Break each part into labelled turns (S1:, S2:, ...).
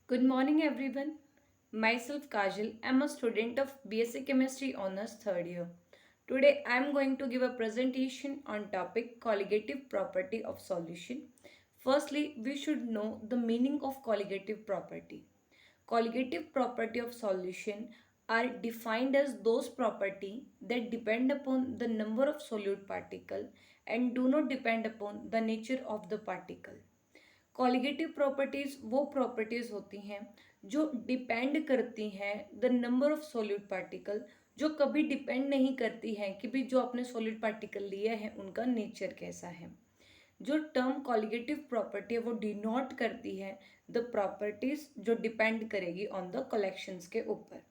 S1: Good morning, everyone. Myself Kajal. I'm a student of BSc Chemistry Honors third year. Today, I'm going to give a presentation on topic colligative property of solution. Firstly, we should know the meaning of colligative property. Colligative property of solution are defined as those property that depend upon the number of solute particle and do not depend upon the nature of the particle. Colligative properties वो properties होती हैं जो depend करती हैं the number of solute particle, जो कभी depend नहीं करती हैं कि भी जो आपने सॉलिड पार्टिकल लिया है उनका नेचर कैसा है। जो टर्म कॉलिगेटिव प्रॉपर्टी है वो डिनोट करती है द प्रॉपर्टीज जो डिपेंड करेगी ऑन द कलेक्शंस के ऊपर।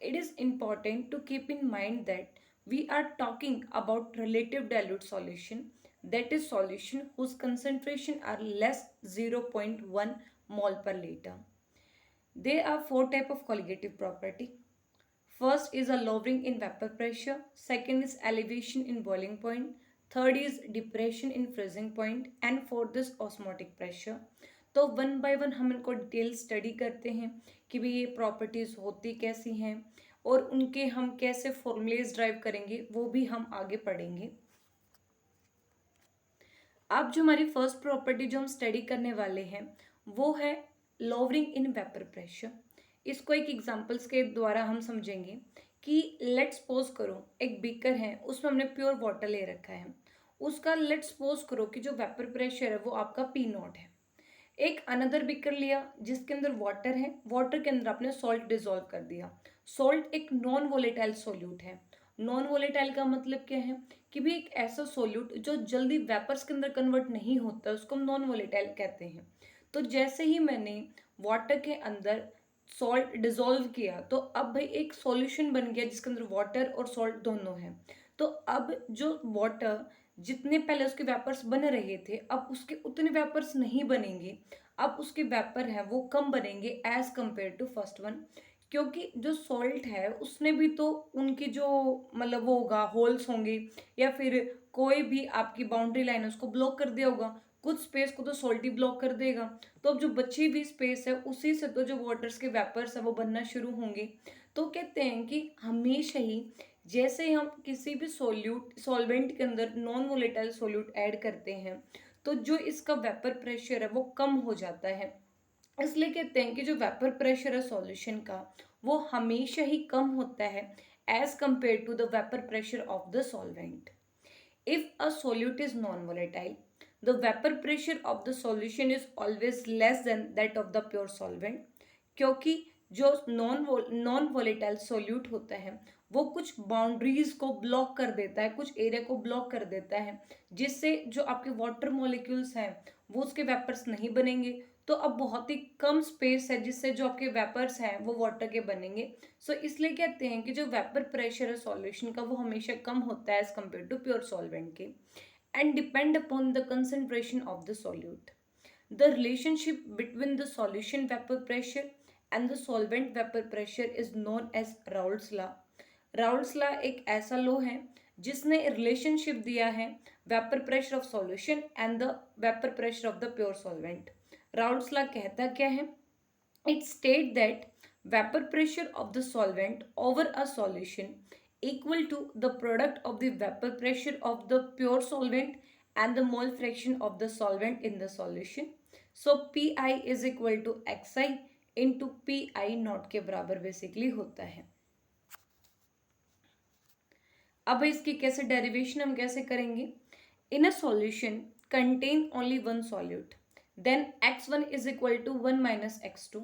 S1: It is important to keep in mind that we are talking about relative dilute solution, that is solution whose concentration are less 0.1 mole per liter. There are four type of colligative property. First is a lowering in vapor pressure, second is elevation in boiling point, third is depression in freezing point and fourth is osmotic pressure. तो one by one हम इनको detail study करते हैं कि भाई ये properties होती कैसी हैं और उनके हम कैसे फॉर्मूलेज ड्राइव करेंगे वो भी हम आगे पढ़ेंगे। अब जो हमारी फर्स्ट प्रॉपर्टी जो हम स्टडी करने वाले हैं वो है लोवरिंग इन वेपर प्रेशर। इसको एक एग्जांपल्स के द्वारा हम समझेंगे कि लेट्स सपोज करो एक बीकर है, उसमें हमने प्योर वाटर ले रखा है, उसका लेट्स सपोज करो कि जो वेपर प्रेशर है वो आपका पी नॉट है। एक अनदर बीकर लिया जिसके अंदर वाटर है, वाटर के अंदर आपने सॉल्ट डिजोल्व कर दिया। सॉल्ट एक नॉन वोलेटाइल सोल्यूट है। नॉन वोलेटाइल का मतलब क्या है कि भी एक ऐसा सोल्यूट जो जल्दी वेपर्स के अंदर कन्वर्ट नहीं होता, उसको हम नॉन वोलेटाइल कहते हैं। तो जैसे ही मैंने वाटर के अंदर सॉल्ट डिजोल्व किया तो अब भाई एक सॉल्यूशन बन गया जिसके अंदर वाटर और सॉल्ट दोनों हैं। तो अब जो वाटर जितने पहले उसके वेपर्स बन रहे थे अब उसके उतने वेपर्स नहीं बनेंगे, अब उसके वेपर हैं वो कम बनेंगे as compare to first one. क्योंकि जो सॉल्ट है उसने भी तो उनकी जो मतलब वो होगा होल्स होंगे या फिर कोई भी आपकी बाउंड्री लाइन है उसको ब्लॉक कर दिया होगा, कुछ स्पेस को तो सॉल्ट ही ब्लॉक कर देगा। तो अब जो बची हुई स्पेस है उसी से तो जो वाटर्स के वेपर्स है वो बनना शुरू होंगे। तो कहते हैं कि हमेशा ही जैसे ही हम किसी भी सोल्यूट सॉल्वेंट के अंदर नॉन वोलेटाइल सोल्यूट ऐड करते हैं तो जो इसका वेपर प्रेशर है वो कम हो जाता है। इसलिए कहते हैं कि जो वेपर प्रेशर है सॉल्यूशन का वो हमेशा ही कम होता है as compare to the vapour pressure of the solvent. If a solute is non-volatile, the vapor pressure of the solution is always less than that of the pure solvent, क्योंकि जो non volatile solute होता है वो कुछ boundaries को block कर देता है, कुछ एरिया को ब्लॉक कर देता है, जिससे जो आपके वाटर मॉलिक्यूल्स हैं वो उसके वेपर्स नहीं बनेंगे। तो अब बहुत ही कम स्पेस है जिससे जो आपके वेपर्स हैं वो वाटर के बनेंगे। सो इसलिए कहते हैं कि जो वेपर प्रेशर है सॉल्यूशन का वो हमेशा कम होता है as compare to pure solvent के and depend upon the concentration of the solute. The relationship between the solution vapour pressure and the solvent vapour pressure is known as Raoult's law. Raoult's law एक ऐसा law है जिसने relationship दिया है vapour pressure of solution and the vapour pressure of the pure solvent. Raoult's law कहता क्या है? It state that vapor pressure of the solvent over a solution equal to the product of the vapor pressure of the pure solvent and the mole fraction of the solvent in the solution. So pi is equal to xi into pi not के बराबर basically होता है। अब इसकी कैसे derivation हम कैसे करेंगे? In a solution contain only one solute then x1 is equal to 1 minus x2।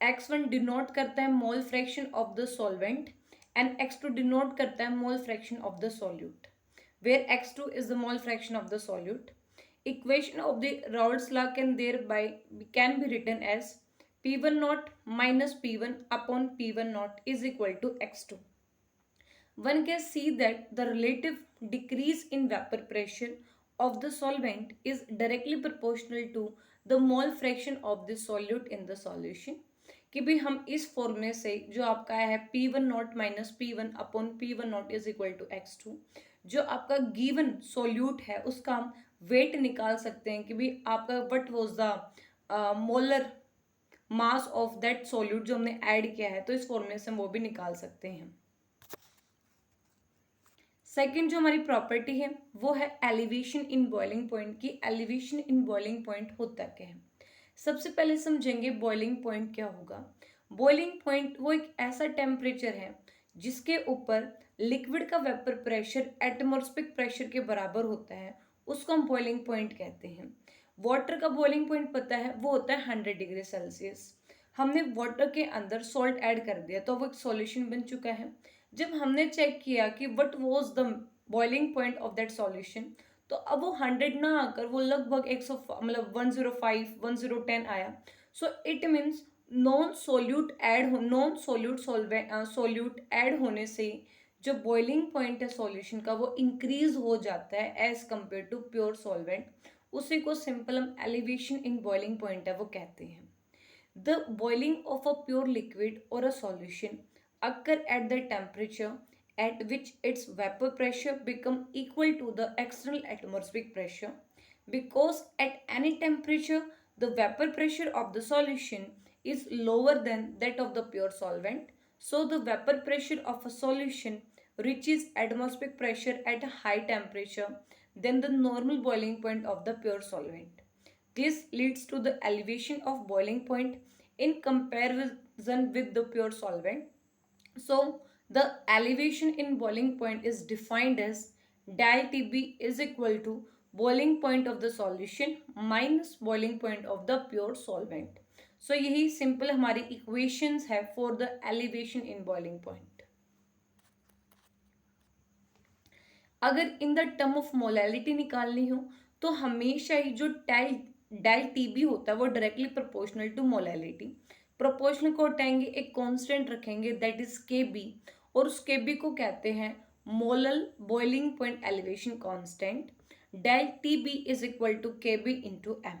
S1: x1 denote करता है mole fraction of the solvent and x2 denote करता है mole fraction of the solute, where x2 is the mole fraction of the solute. Equation of the Raoult's law can be written as P1 naught minus P1 upon P1 naught is equal to x2. One can see that the relative decrease in vapor pressure of the solvent is directly proportional to the mole fraction of the solute in the solution. कि भी हम इस फॉर्मूले से जो आपका है P1 nought minus P1 upon P1 nought is equal to x2, जो आपका गिवन सोल्यूट है उसका हम वेट निकाल सकते हैं कि भी आपका what was the molar mass of that solute जो हमने ऐड किया है, तो इस फॉर्मूले से हम वो भी निकाल सकते हैं। सेकंड जो हमारी प्रॉपर्टी है वो है एलिवेशन इन बॉइलिंग पॉइंट की। एलिवेशन इन बॉइलिंग पॉइंट होता क्या है, सबसे पहले समझेंगे बॉइलिंग पॉइंट क्या होगा। बॉइलिंग पॉइंट वो एक ऐसा टेम्परेचर है जिसके ऊपर लिक्विड का वेपर प्रेशर एटमॉस्फेरिक प्रेशर के बराबर होता है, उसको हम बॉइलिंग पॉइंट कहते हैं। वाटर का बॉइलिंग पॉइंट पता है, वो होता है 100 डिग्री सेल्सियस। हमने वाटर के अंदर सॉल्ट ऐड कर दिया तो वो एक सॉल्यूशन बन चुका है। जब हमने चेक किया कि what was the boiling point of that solution, तो अब वो 100 ना आकर वो लगभग 100 मतलब 105 1010 आया। So it means non solute add होने से जो बॉइलिंग पॉइंट है सॉल्यूशन का वो इंक्रीज हो जाता है as compare to pure solvent. उसी को सिंपल हम एलिवेशन इन बॉइलिंग पॉइंट है वो कहते हैं। The boiling of a pure liquid or a solution occur at the temperature at which its vapor pressure become equal to the external atmospheric pressure. Because at any temperature the vapor pressure of the solution is lower than that of the pure solvent, so the vapor pressure of a solution reaches atmospheric pressure at a high temperature than the normal boiling point of the pure solvent. This leads to the elevation of boiling point in comparison with the pure solvent. So the elevation in boiling point is defined as del Tb is equal to boiling point of the solution minus boiling point of the pure solvent. So यही simple हमारी equations है for the elevation in boiling point. अगर in the term of molality निकालनी हो तो हमेशा ही जो del TB होता है वो directly proportional to molality. Proportional को हटाएंगे, एक कांस्टेंट रखेंगे दैट इज के बी, और उस के बी को कहते हैं molal boiling point elevation constant. Del TB is equal to K B into M.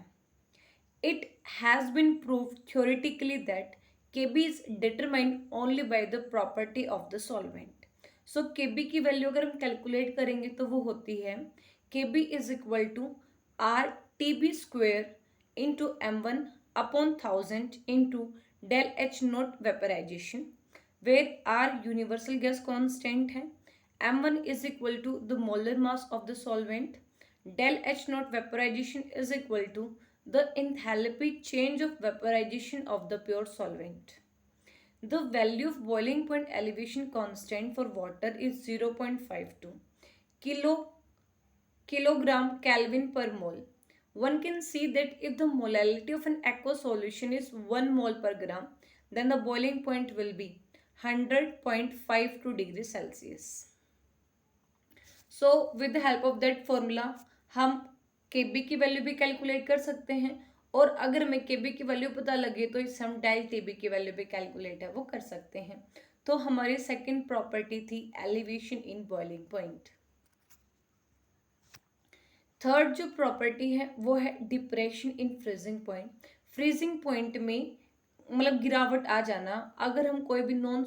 S1: It has been proved theoretically that Kb is determined only by the property of the solvent. So Kb की value अगर हम calculate करेंगे तो वो होती है Kb is equal to RTB square into M1 upon 1000 into del H naught vaporization, where R universal gas constant है, M1 is equal to the molar mass of the solvent, del H naught vaporization is equal to the enthalpy change of vaporization of the pure solvent. The value of boiling point elevation constant for water is 0.52 kilogram Kelvin per mole. One can see that if the molality of an aqueous solution is 1 mole per gram, then the boiling point will be 100.52 degrees Celsius. So with the help of that formula हम Kb की value भी calculate कर सकते हैं, और अगर हमें Kb की वैल्यू पता लगे तो इससे हम डेल Tb की वैल्यू भी कैलकुलेट है वो कर सकते हैं। तो हमारी सेकंड प्रॉपर्टी थी elevation in boiling point. Third जो प्रॉपर्टी है वो है depression in freezing point. Freezing point में मतलब गिरावट आ जाना, अगर हम कोई भी नॉन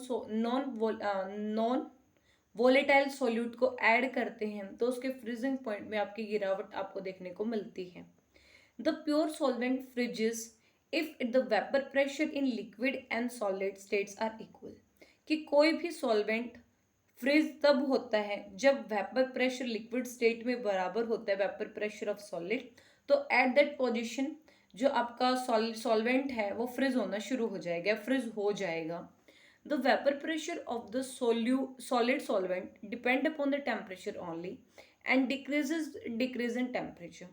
S1: वोलेटाइल सॉल्यूट को ऐड करते हैं तो उसके फ्रीजिंग पॉइंट में आपकी गिरावट आपको देखने को मिलती है। The pure solvent freezes if the vapour pressure in liquid and solid states are equal. कि कोई भी सॉल्वेंट फ्रीज तब होता है जब वेपर प्रेशर लिक्विड स्टेट में बराबर होता है वेपर प्रेशर ऑफ सॉलिड, तो एट दैट पोजिशन जो आपका सॉल्वेंट है वो फ्रीज होना शुरू हो जाएगा, फ्रीज हो जाएगा। The vapor pressure of the solid solvent depend upon the temperature only and decrease in temperature.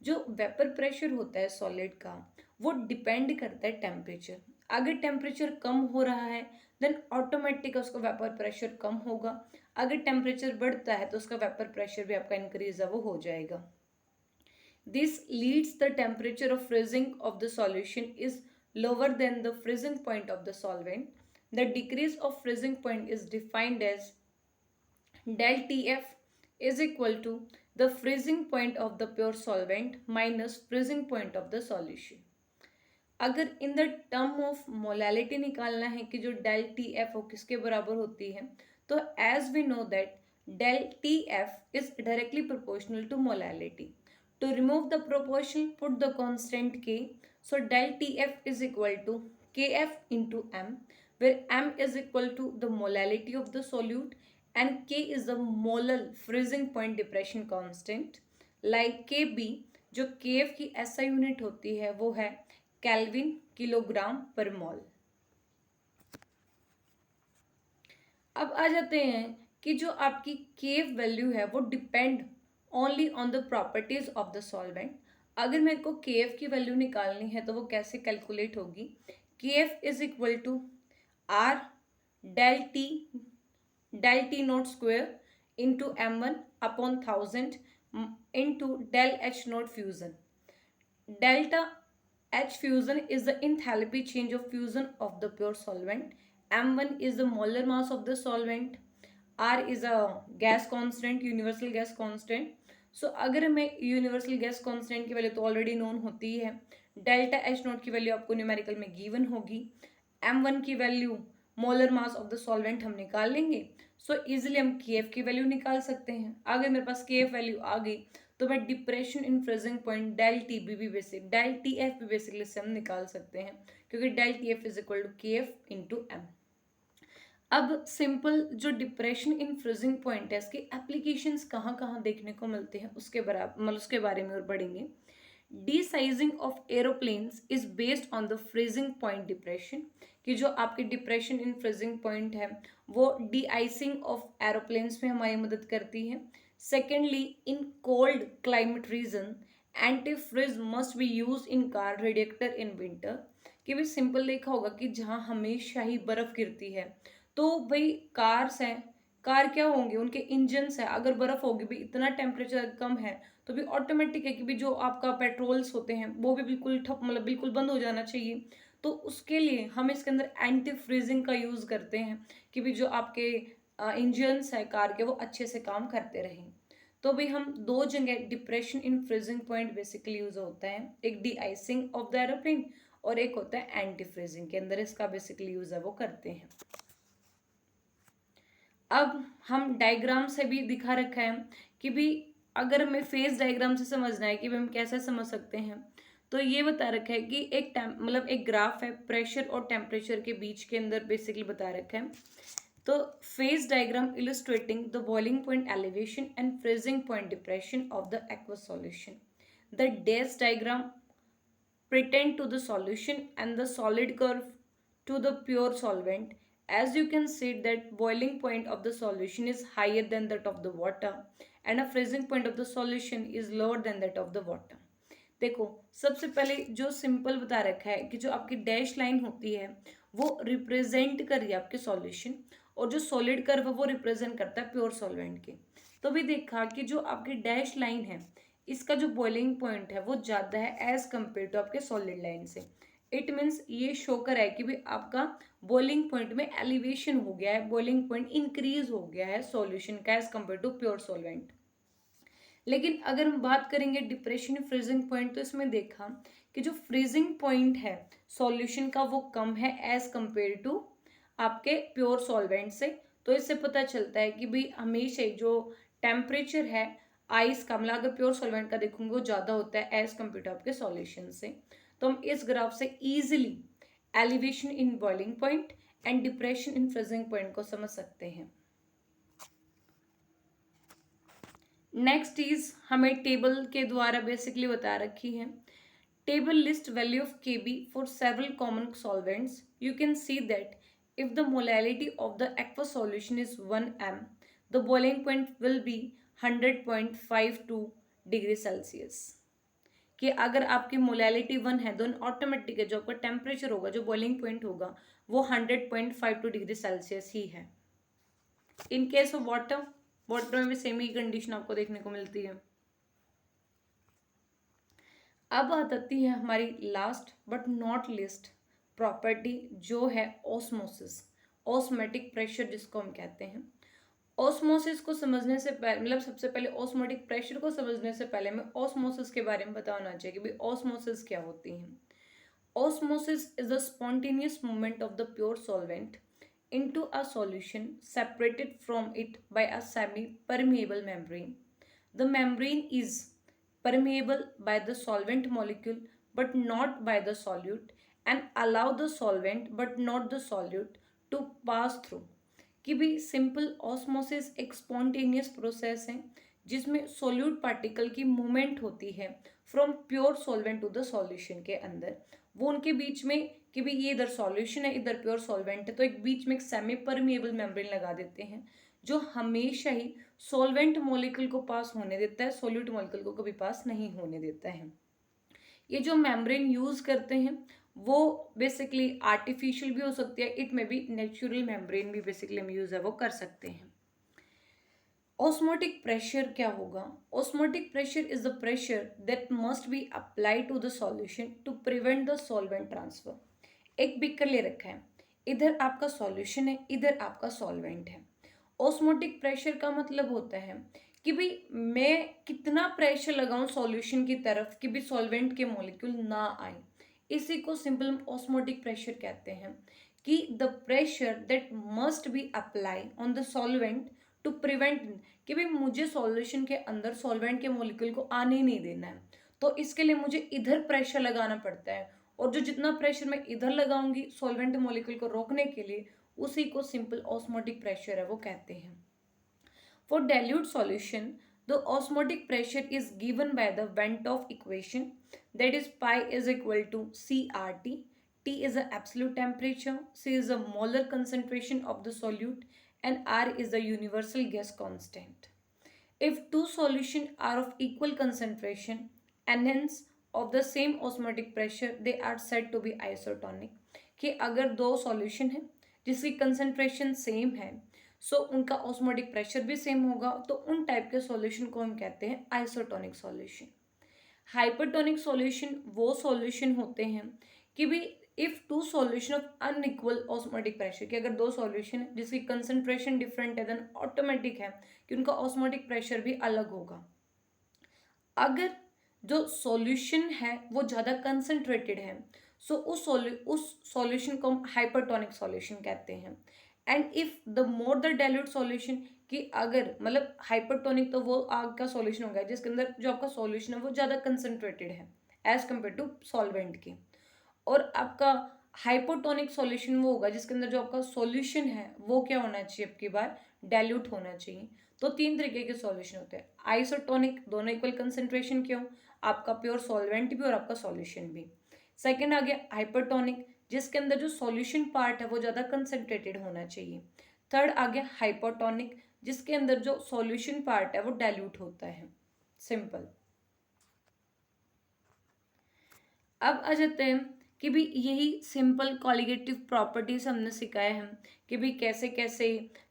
S1: जो वेपर प्रेशर होता है सॉलिड का वो डिपेंड करता है टेम्परेचर। अगर टेम्परेचर कम हो रहा है देन ऑटोमेटिक उसका वेपर प्रेशर कम होगा, अगर टेम्परेचर बढ़ता है तो उसका वेपर प्रेशर भी आपका इंक्रीज है वो हो जाएगा। This leads the temperature of freezing of the solution is lower than the freezing point of the solvent. The decrease of freezing point is defined as del Tf is equal to the freezing point of the pure solvent minus freezing point of the solution. अगर in the term of molality निकालना है कि जो del T F वो किसके बराबर होती है, तो as we know that del T F is directly proportional to molality. To remove the proportion, put the constant k. So del TF is equal to Kf into M, where M is equal to the molality of the solute and K is the molar freezing point depression constant. Like Kb जो Kf की SI unit होती है वो है kelvin kilogram पर मोल। अब आ जाते हैं कि जो आपकी Kf वैल्यू है वो depend only on the properties of the solvent. अगर मेरे को Kf की वैल्यू निकालनी है तो वो कैसे कैलकुलेट होगी? Kf is equal to R del T nought square into M1 upon 1000 into del H naught fusion. Delta H fusion is the enthalpy change of fusion of the pure solvent. M1 is the molar mass of the solvent. R is a gas constant, universal gas constant. So अगर हमें universal gas constant की value तो already known होती है, delta H note की value आपको numerical में given होगी, M1 की value molar mass of the solvent हम निकाल लेंगे। सो इजिली हम Kf की वैल्यू निकाल सकते हैं। अगर मेरे पास Kf वैल्यू आ गई तो मैं depression in freezing point del TB भी बेसिक डेल टीएफ भी बेसिकली से हम निकाल सकते हैं, क्योंकि del TF is equal to Kf into M. अब सिंपल जो डिप्रेशन इन फ्रीजिंग पॉइंट है इसके एप्लीकेशंस कहाँ कहाँ देखने को मिलते हैं उसके बराबर मतलब उसके बारे में और पढ़ेंगे। Deicing of aeroplanes is based on the freezing point depression, कि जो आपकी डिप्रेशन इन फ्रीजिंग पॉइंट है वो डी आइसिंग ऑफ एरोप्लेन्स में हमारी मदद करती है। Secondly, in cold climate region anti freeze must be use in car radiator in winter, कि भाई सिंपल देखा होगा कि जहाँ हमेशा ही बर्फ गिरती है तो भाई कार्स हैं, कार क्या होंगे उनके इंजन्स है, अगर बर्फ होगी भाई इतना टेम्परेचर कम है तो भी ऑटोमेटिक है कि भी जो आपका पेट्रोल्स होते हैं वो भी बिल्कुल ठप मतलब बिल्कुल बंद हो जाना चाहिए। तो उसके लिए हम इसके अंदर एंटी फ्रीजिंग का यूज़ करते हैं कि भी जो आपके इंजन्स है कार के वो अच्छे से काम करते रहें। तो भाई हम दो जगह depression in freezing point basically use होता है, एक D icing of the aeroplane और एक होता है एंटी फ्रीजिंग के अंदर इसका बेसिकली यूज है वो करते हैं। अब हम डायग्राम से भी दिखा रखा है कि भी अगर हमें फेज डायग्राम से समझना है कि हम कैसे समझ सकते हैं, तो ये बता रखा है कि एक मतलब एक ग्राफ है प्रेशर और टेम्परेचर के बीच के अंदर बेसिकली बता रखा है। तो phase diagram illustrating the boiling point elevation and freezing point depression of the aqueous solution. The dash diagram pretend to the solution and the solid curve to the pure solvent. As you can see that boiling point of the solution is higher than that of the water and a freezing point of the solution is lower than that of the water. देखो सबसे पहले जो simple बता रखा है कि जो आपकी डैश लाइन होती है वो रिप्रेजेंट कर रही है आपके सॉल्यूशन और जो सॉलिड कर्व है वो रिप्रेजेंट करता है प्योर सॉल्वेंट के। तो भी देखा कि जो आपकी डैश लाइन है इसका जो बॉइलिंग पॉइंट है वो ज़्यादा है एज कम्पेयर टू आपके सॉलिड लाइन से। इट मीन्स ये शो कर है कि भाई आपका बॉइलिंग पॉइंट में एलिवेशन हो गया है, बॉइलिंग पॉइंट इंक्रीज हो गया है सॉल्यूशन का as compare to pure solvent. लेकिन अगर हम बात करेंगे डिप्रेशन फ्रीजिंग पॉइंट तो इसमें देखा कि जो फ्रीजिंग पॉइंट है सॉल्यूशन का वो कम है एज कंपेयर टू आपके प्योर सॉल्वेंट से। तो इससे पता चलता है कि भाई हमेशा जो टेम्परेचर है आइस का मतलब अगर प्योर सॉल्वेंट का देखूंगे वो ज़्यादा होता है एज कंपेयर टू आपके सॉल्यूशन से। तो हम इस ग्राफ से easily elevation in boiling point and depression in freezing point को समझ सकते हैं। नेक्स्ट इज हमें टेबल के द्वारा बेसिकली बता रखी है। Table least value of Kb for several common solvents. You can see that if the molality of the aqueous solution is 1 m, the boiling point will be 100.52 degree Celsius. कि अगर आपकी molality 1 है तो automatic है जो आपका temperature होगा जो बॉइलिंग पॉइंट होगा वो 100.52 डिग्री सेल्सियस ही है। In case of water, water में भी सेम ही कंडीशन आपको देखने को मिलती है। अब आती है हमारी last but not list property जो है ऑस्मोसिस, ऑस्मोटिक प्रेशर जिसको हम कहते हैं। ऑस्मोसिस को समझने से पहले मतलब सबसे पहले ऑस्मोटिक प्रेशर को समझने से पहले हमें ऑस्मोसिस के बारे में बताना चाहिए कि भाई ऑस्मोसिस क्या होती है। Osmosis is the spontaneous movement of the pure solvent into a solution separated from it by a semi-permeable membrane. The membrane is permeable by the solvent molecule but not by the solute and allow the solvent but not the solute to pass through। कि भी simple osmosis एक spontaneous process है जिसमें solute particle की movement होती है from pure solvent to the solution के अंदर। वो उनके बीच में कि भी ये इधर सॉल्यूशन है इधर प्योर सॉल्वेंट है, तो एक बीच में एक सेमी परमिएबल मेम्ब्रेन लगा देते हैं जो हमेशा ही सॉल्वेंट मॉलिक्यूल को पास होने देता है, सोल्यूट मॉलिक्यूल को कभी पास नहीं होने देता है। ये जो मेम्ब्रेन यूज करते हैं वो बेसिकली आर्टिफिशियल भी हो सकती है, it may be natural membrane भी बेसिकली हम यूज है वो कर सकते हैं। ऑस्मोटिक प्रेशर क्या होगा? Osmotic pressure is the pressure that must be apply to the solution to prevent the solvent transfer. एक बीकर ले रखा है, इधर आपका सॉल्यूशन है इधर आपका सॉल्वेंट है। ऑस्मोटिक प्रेशर का मतलब होता है कि भाई मैं कितना प्रेशर लगाऊं सॉल्यूशन की तरफ कि भी सॉल्वेंट के मॉलिक्यूल ना आए, इसी को सिंपल ऑस्मोटिक प्रेशर कहते हैं। कि the pressure that must be apply on the solvent to prevent, कि भाई मुझे सॉल्यूशन के अंदर सॉल्वेंट के मॉलिक्यूल को आने ही नहीं देना है, तो इसके लिए मुझे इधर प्रेशर लगाना पड़ता है, और जो जितना प्रेशर मैं इधर लगाऊंगी सॉल्वेंट मॉलिक्यूल को रोकने के लिए, उसी को सिंपल ऑस्मोटिक प्रेशर है वो कहते हैं। For dilute solution, the osmotic pressure is given by the Van 't Hoff equation, that is pi is equal to CRT. T is the absolute temperature, C is the molar concentration of the solute, and R is the universal gas constant. If two solutions are of equal concentration and hence of the same osmotic pressure, they are said to be isotonic। कि अगर दो solution है जिसकी concentration same है सो उनका osmotic pressure भी same होगा, तो उन टाइप के सॉल्यूशन को हम कहते हैं आइसोटोनिक सॉल्यूशन। हाइपरटोनिक सॉल्यूशन वो सॉल्यूशन होते हैं कि भी if two solution of unequal osmotic pressure, कि अगर दो सॉल्यूशन है जिसकी कंसंट्रेशन डिफरेंट है देन ऑटोमेटिक है कि उनका ऑस्मोटिक प्रेशर भी अलग होगा। अगर जो सॉल्यूशन है वो ज़्यादा कंसंट्रेटेड है सो उस सॉल्यूशन को हम हाइपरटोनिक सॉल्यूशन कहते हैं। And if the more the dilute solution, कि अगर मतलब हाइपरटोनिक तो वो आग का सॉल्यूशन होगा जिसके अंदर जो आपका सॉल्यूशन है वो ज़्यादा कंसंट्रेटेड है एज कम्पेयर टू सॉल्वेंट के, और आपका हाइपोटोनिक सॉल्यूशन वो होगा जिसके अंदर जो आपका सॉल्यूशन है वो क्या होना चाहिए, आपकी बार डाइल्यूट होना चाहिए। तो तीन तरीके के सॉल्यूशन होते हैं, आइसोटोनिक दोनों इक्वल कंसंट्रेशन के हो, आपका प्योर सॉल्वेंट भी और आपका सॉल्यूशन भी। सेकंड आ गया हाइपरटोनिक जिसके अंदर जो सॉल्यूशन पार्ट है वो ज़्यादा कंसंट्रेटेड होना चाहिए। थर्ड आ गया हाइपोटोनिक जिसके अंदर जो सॉल्यूशन पार्ट है वो डाइल्यूट होता है। सिंपल। अब आ जाते हैं कि भी यही सिंपल कॉलिगेटिव प्रॉपर्टीज हमने सिखाए हैं कि भी कैसे कैसे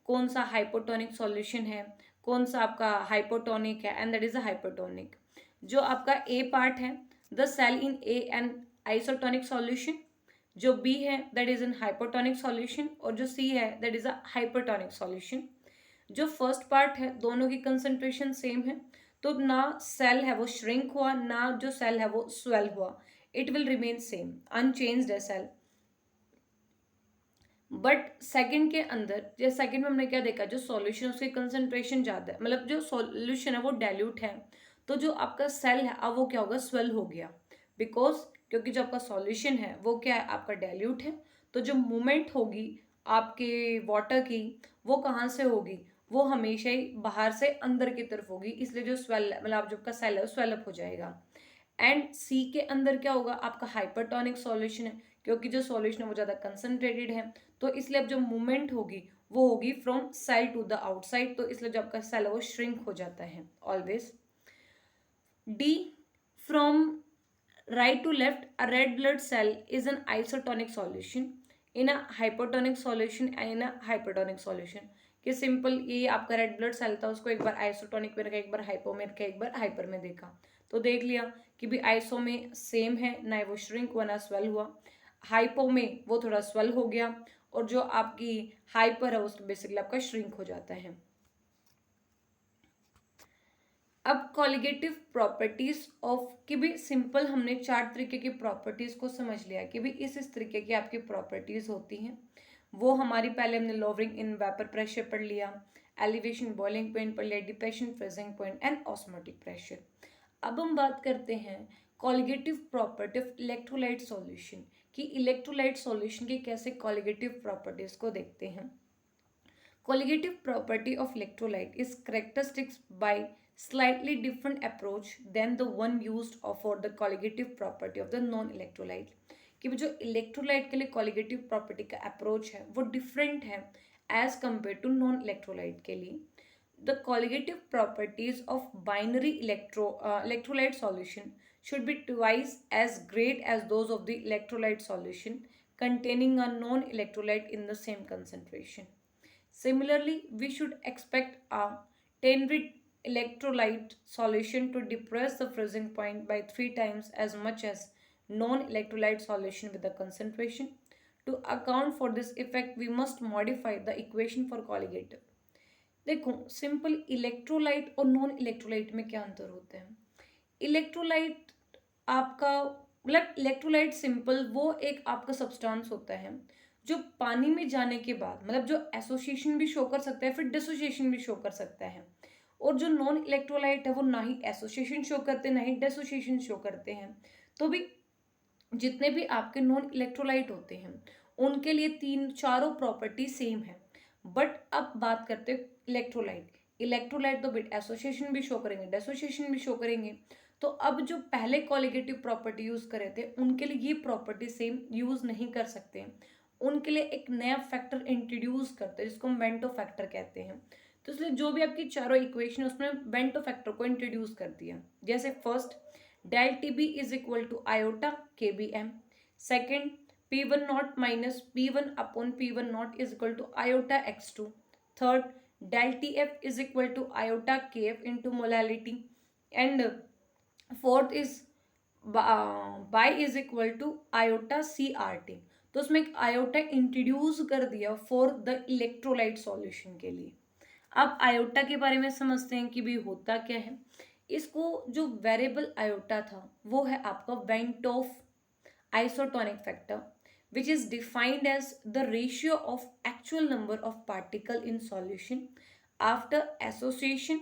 S1: कौन सा हाइपोटोनिक सॉल्यूशन है, कौन सा आपका हाइपोटोनिक है, and that is a hypotonic. जो आपका ए पार्ट है the cell in a an isotonic solution, जो बी है that is an hypotonic solution, और जो सी है that is a hypertonic solution. जो फर्स्ट पार्ट है दोनों की कंसंट्रेशन सेम है, तो ना सेल है वो श्रिंक हुआ ना जो सेल है वो स्वेल हुआ, it will remain same unchanged as cell। But second के अंदर जैसे सेकंड में हमने क्या देखा, जो सॉल्यूशन है उसकी कंसंट्रेशन ज़्यादा है, मतलब जो सॉल्यूशन है वो डाइल्यूट है, तो जो आपका सेल है अब वो क्या होगा, स्वेल हो गया। बिकॉज क्योंकि जो आपका सॉल्यूशन है वो क्या है, आपका डाइल्यूट है, तो जो मूवमेंट होगी आपके वाटर की वो कहाँ से होगी, वो हमेशा ही बाहर से अंदर की तरफ होगी, इसलिए जो स्वेल मतलब जो आपका सेल है वो स्वेलअप हो जाएगा। एंड सी के अंदर क्या होगा, आपका हाइपरटोनिक सॉल्यूशन है, क्योंकि जो सॉल्यूशन है वो ज़्यादा कंसंट्रेटेड है, तो इसलिए अब जो मूवमेंट होगी वो होगी from cell to the outside, तो इसलिए जो आपका सेल है वो श्रिंक हो जाता है always. D, from right to left a red blood cell is an isotonic solution in a hypotonic solution and in a hypertonic solution. कि सिंपल ये आपका रेड ब्लड सेल था उसको एक बार आइसोटोनिक में रखा, एक बार हाइपो में रखा, एक बार हाइपर में देखा, तो देख लिया कि भी आइसो में सेम है, ना वो श्रिंक हुआ ना स्वेल हुआ, हाइपो में वो थोड़ा स्वेल हो गया, और जो आपकी हाइपर है उसको बेसिकली आपका श्रिंक हो जाता है। अब कॉलिगेटिव प्रॉपर्टीज ऑफ, कि भी सिंपल हमने चार तरीके की प्रॉपर्टीज को समझ लिया कि भी इस तरीके की आपकी प्रॉपर्टीज होती हैं। वो हमारी पहले हमने लोवरिंग इन वेपर प्रेशर पढ़ लिया, एलिवेशन बॉइलिंग पॉइंट पढ़ लिया, depression freezing point and osmotic pressure. अब हम बात करते हैं colligative property of electrolyte solution, कि इलेक्ट्रोलाइट सॉल्यूशन के कैसे कॉलिगेटिव प्रॉपर्टीज को देखते हैं। Colligative property of electrolyte is characteristic by slightly different approach than the one used for the colligative property of the non-electrolyte, कि जो इलेक्ट्रोलाइट के लिए कॉलिगेटिव प्रॉपर्टी का अप्रोच है वो डिफरेंट है as compare to non electrolyte के लिए। The colligative properties of binary electrolyte solution should be twice as great as those of the electrolyte solution containing a non-electrolyte in the same concentration. Similarly, we should expect a 10-bit electrolyte solution to depress the freezing point by 3 times as much as non-electrolyte solution with the concentration. To account for this effect, we must modify the equation for colligative. देखो, simple electrolyte और non electrolyte में क्या अंतर होता है। Electrolyte आपका मतलब electrolyte simple वो एक आपका सब्सटेंस होता है जो पानी में जाने के बाद मतलब जो एसोसिएशन भी शो कर सकता है फिर डिसोसिएशन भी शो कर सकता है, और जो नॉन इलेक्ट्रोलाइट है वो ना ही एसोसिएशन शो करते ना ही डिसोसिएशन शो करते हैं। तो भी जितने भी आपके नॉन इलेक्ट्रोलाइट होते हैं उनके लिए चारों प्रॉपर्टी सेम है। बट अब बात करते हैं इलेक्ट्रोलाइट। इलेक्ट्रोलाइट तो बिट एसोसिएशन भी शो करेंगे, डिसोसिएशन भी शो करेंगे। तो अब जो पहले कॉलिगेटिव प्रॉपर्टी यूज करे थे उनके लिए ये प्रॉपर्टी सेम यूज नहीं कर सकते, उनके लिए एक नया फैक्टर इंट्रोड्यूस करते हैं जिसको हम बेंटो फैक्टर कहते हैं। तो इसलिए जो भी आपकी चारों इक्वेशन उसमें बेंटो फैक्टर को इंट्रोड्यूस कर दिया। जैसे first del T B is equal to iota K B M, second P1 naught minus P1 upon P1 naught is equal to iota x2. Third, del TF is equal to iota KF into molality. And fourth is by is equal to iota CRT. तो उसमें एक iota introduce कर दिया for the electrolyte solution के लिए। अब iota के बारे में समझते हैं कि भी होता क्या है। इसको जो वेरिएबल आयोटा था वो है आपका वेंटोफ isotonic factor, which is defined as the ratio of actual number of particle in solution after association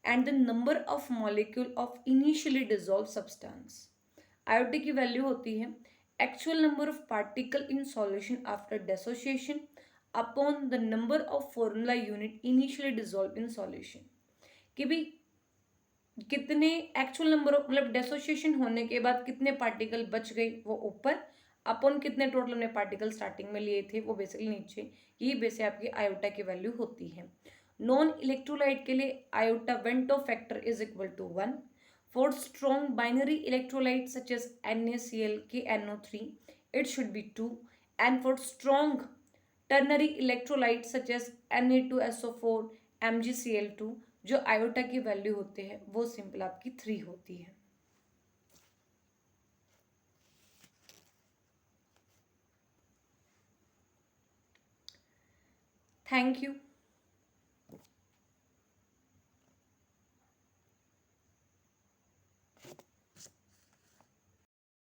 S1: and the number of molecule of initially dissolved substance. IOT की वैल्यू होती है actual number of particle in solution after dissociation upon the number of formula unit initially dissolved in solution, कि भी कितने actual number of मतलब डेसोसिएशन होने के बाद कितने पार्टिकल बच गए वो ऊपर, अपन कितने टोटल हमने पार्टिकल स्टार्टिंग में लिए थे वो बेसिकली नीचे। ये बेसिक आपकी आयोटा की वैल्यू होती है। नॉन इलेक्ट्रोलाइट के लिए iota van't Hoff factor is equal to 1। For strong binary electrolyte such as NaCl KNO3 it should be 2, and for strong ternary electrolytes such as Na2SO4 MgCl2 जो iota की value होते हैं वो simple आपकी 3 होती है। Thank you.